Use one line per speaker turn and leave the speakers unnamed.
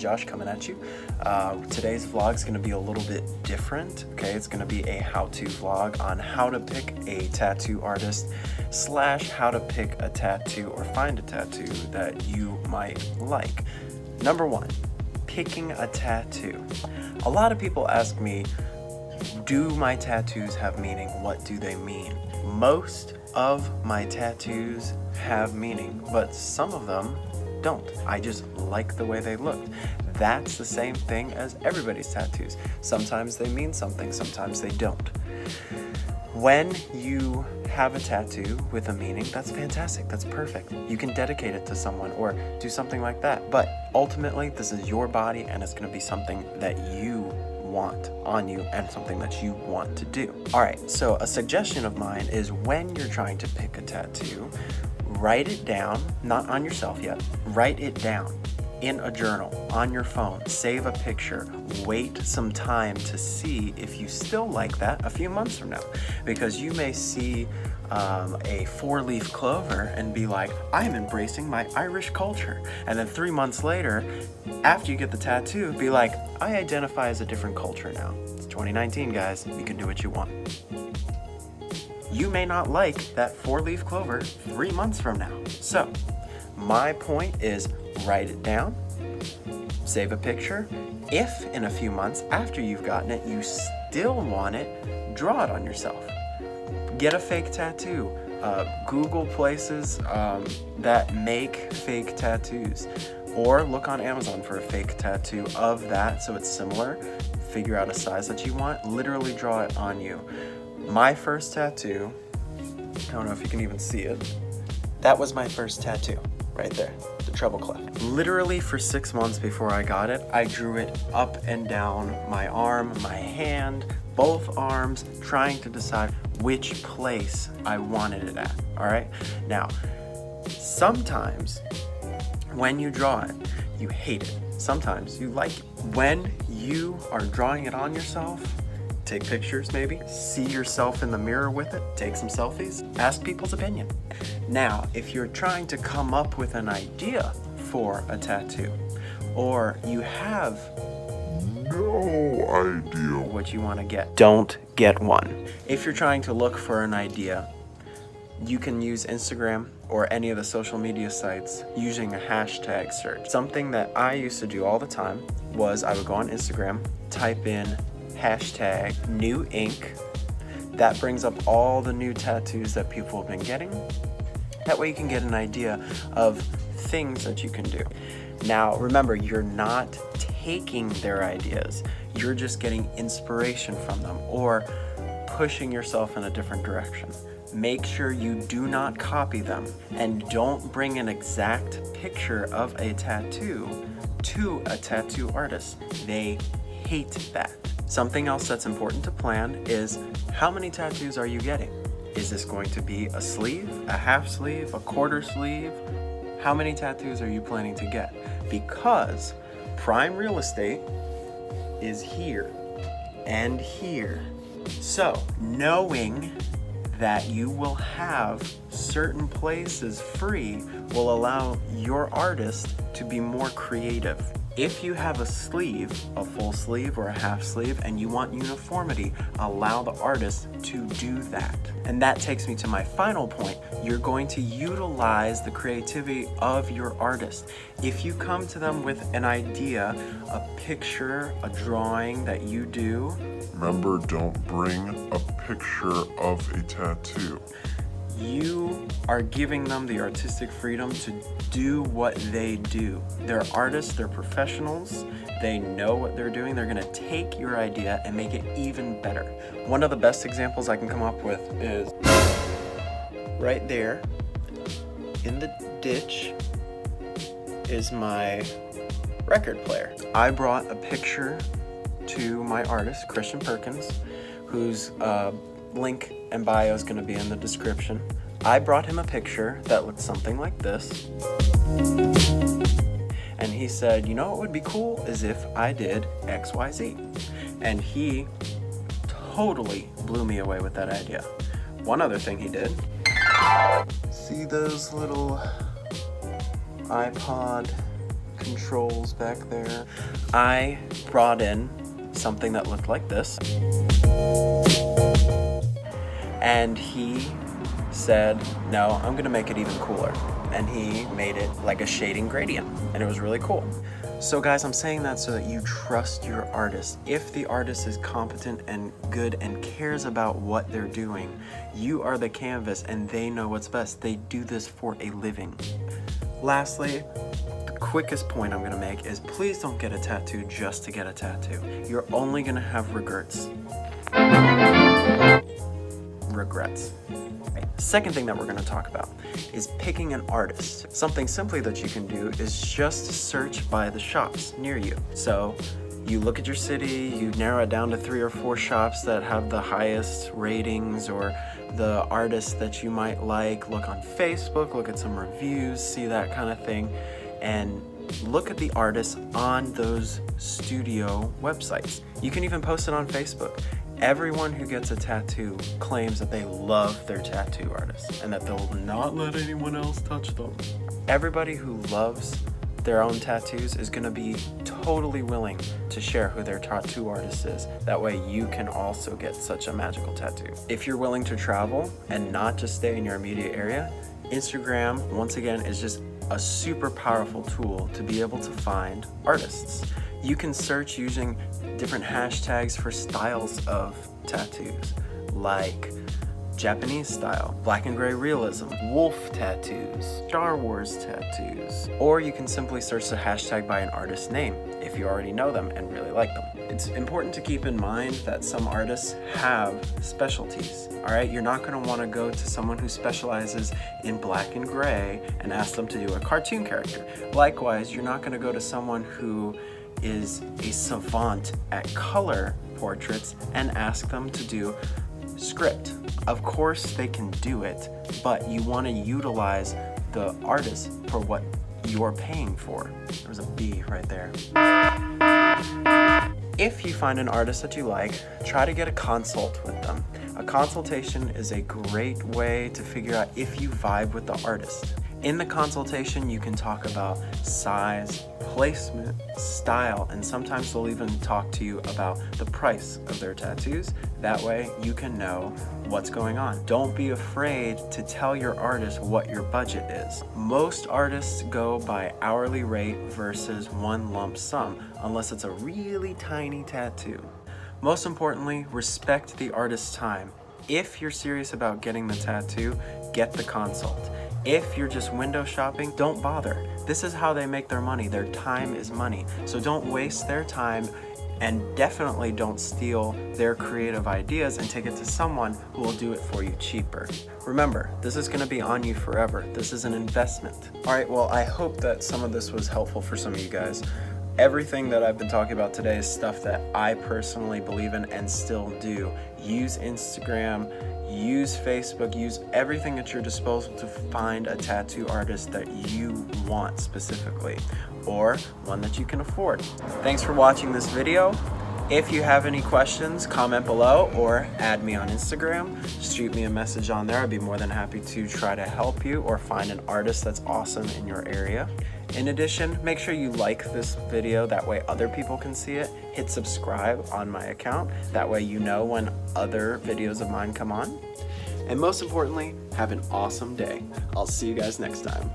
Josh coming at you. Today's vlog is going to be a little bit different. Okay, it's going to be a how-to vlog on how to pick a tattoo artist / how to pick a tattoo or find a tattoo that you might like. Number one, picking a tattoo. A lot of people ask me, do my tattoos have meaning? What do they mean? Most of my tattoos have meaning, but some of them don't. I just like the way they look. That's the same thing as everybody's tattoos. Sometimes they mean something, sometimes they don't. When you have a tattoo with a meaning, that's fantastic, that's perfect. You can dedicate it to someone or do something like that. But ultimately, this is your body and it's gonna be something that you want on you and something that you want to do. All right, so a suggestion of mine is when you're trying to pick a tattoo, write it down, not on yourself yet, write it down in a journal, on your phone, save a picture, wait some time to see if you still like that a few months from now. Because you may see a 4-leaf clover and be like, I'm embracing my Irish culture. And then 3 months later, after you get the tattoo, be like, I identify as a different culture now. It's 2019, guys, you can do what you want. You may not like that 4-leaf clover 3 months from now. So, my point is write it down, save a picture. If in a few months after you've gotten it, you still want it, draw it on yourself. Get a fake tattoo. Google places that make fake tattoos. Or look on Amazon for a fake tattoo of that so it's similar. Figure out a size that you want. Literally draw it on you. My first tattoo, I don't know if you can even see it. That was my first tattoo, right there, the treble clef. Literally for 6 months before I got it, I drew it up and down my arm, my hand, both arms, trying to decide which place I wanted it at, all right? Now, sometimes when you draw it, you hate it. Sometimes you like it. When you are drawing it on yourself, take pictures maybe, see yourself in the mirror with it, take some selfies, ask people's opinion. Now, if you're trying to come up with an idea for a tattoo, or you have no idea what you want to get, don't get one. If you're trying to look for an idea, you can use Instagram or any of the social media sites using a hashtag search. Something that I used to do all the time was I would go on Instagram, type in hashtag new ink. That brings up all the new tattoos that people have been getting. That way you can get an idea of things that you can do. Now, remember, you're not taking their ideas. You're just getting inspiration from them or pushing yourself in a different direction. Make sure you do not copy them and don't bring an exact picture of a tattoo to a tattoo artist. They hate that. Something else that's important to plan is how many tattoos are you getting? Is this going to be a sleeve, a half sleeve, a quarter sleeve? How many tattoos are you planning to get? Because prime real estate is here and here. So knowing that you will have certain places free will allow your artist to be more creative. If you have a sleeve, a full sleeve or a half sleeve, and you want uniformity, allow the artist to do that. And that takes me to my final point. You're going to utilize the creativity of your artist. If you come to them with an idea, a picture, a drawing that you do,
remember, don't bring a picture of a tattoo.
You are giving them the artistic freedom to do what they do. They're artists, they're professionals, they know what they're doing. They're gonna take your idea and make it even better. One of the best examples I can come up with is right there in the ditch is my record player. I brought a picture to my artist, Christian Perkins, whose link and bio is going to be in the description. I brought him a picture that looked something like this. And he said, you know what would be cool is if I did XYZ. And he totally blew me away with that idea. One other thing he did. See those little iPod controls back there. I brought in something that looked like this. And he said, no, I'm gonna make it even cooler. And he made it like a shading gradient, and it was really cool. So guys, I'm saying that so that you trust your artist. If the artist is competent and good and cares about what they're doing, you are the canvas and they know what's best. They do this for a living. Lastly, the quickest point I'm gonna make is please don't get a tattoo just to get a tattoo. You're only gonna have regrets. Second thing that we're going to talk about is picking an artist. Something simply that you can do is just search by the shops near you. So you look at your city, you narrow it down to 3 or 4 shops that have the highest ratings or the artists that you might like. Look on Facebook, look at some reviews, see that kind of thing, and look at the artists on those studio websites. You can even post it on Facebook. Everyone who gets a tattoo claims that they love their tattoo artist and that they'll not let anyone else touch them. Everybody who loves their own tattoos is going to be totally willing to share who their tattoo artist is. That way you can also get such a magical tattoo. If you're willing to travel and not just stay in your immediate area, Instagram, once again, is just a super powerful tool to be able to find artists. You can search using different hashtags for styles of tattoos, like Japanese style, black and gray realism, wolf tattoos, Star Wars tattoos. Or you can simply search the hashtag by an artist's name if you already know them and really like them. It's important to keep in mind that some artists have specialties, all right? You're not gonna wanna go to someone who specializes in black and gray and ask them to do a cartoon character. Likewise, you're not gonna go to someone who is a savant at color portraits and ask them to do script. Of course they can do it, but you want to utilize the artist for what you're paying for. There's a B right there. If you find an artist that you like, try to get a consult with them. A consultation is a great way to figure out if you vibe with the artist. In the consultation, you can talk about size, placement, style, and sometimes they'll even talk to you about the price of their tattoos. That way you can know what's going on. Don't be afraid to tell your artist what your budget is. Most artists go by hourly rate versus one lump sum, unless it's a really tiny tattoo. Most importantly, respect the artist's time. If you're serious about getting the tattoo, get the consult. If you're just window shopping, don't bother. This is how they make their money. Their time is money. So don't waste their time, and definitely don't steal their creative ideas and take it to someone who will do it for you cheaper. Remember, this is gonna be on you forever. This is an investment. All right, well, I hope that some of this was helpful for some of you guys. Everything that I've been talking about today is stuff that I personally believe in and still do. Use Instagram, use Facebook, use everything at your disposal to find a tattoo artist that you want specifically, or one that you can afford. Thanks for watching this video. If you have any questions, comment below or add me on Instagram. Shoot me a message on there. I'd be more than happy to try to help you or find an artist that's awesome in your area. In addition, make sure you like this video, that way other people can see it. Hit subscribe on my account, that way you know when other videos of mine come on. And most importantly, have an awesome day. I'll see you guys next time.